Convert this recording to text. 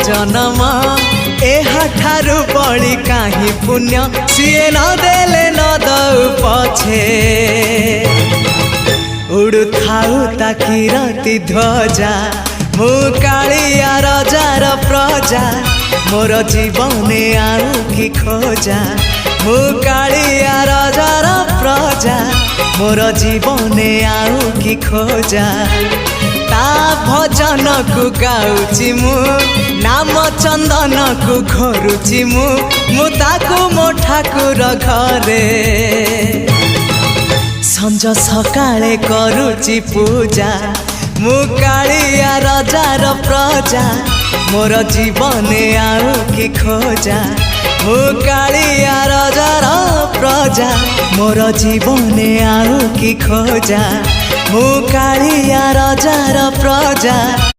जन्म एहाठारु बड़ी काहि पुण्य सीए न देले न दउ पछे उड़ु थाउ ताकि राति ध्वजा मु कालिया रजार प्रजा मोर जीवने आउ कि खोजा मु कालिया रजार प्रजा मोर जीवने आउ कि खोजा ता भजन को गाउची मु नाम चंदन को घरुची मु ताकू मो ठाकुर घरे संज सकाळे करुची पूजा मु कालिया रजार प्रजा मोर जीवने आउ कि खोजा मु कालिया रजार प्रजा मोर जीवने आउ कि खोजा मु कालिया रजार प्रजा।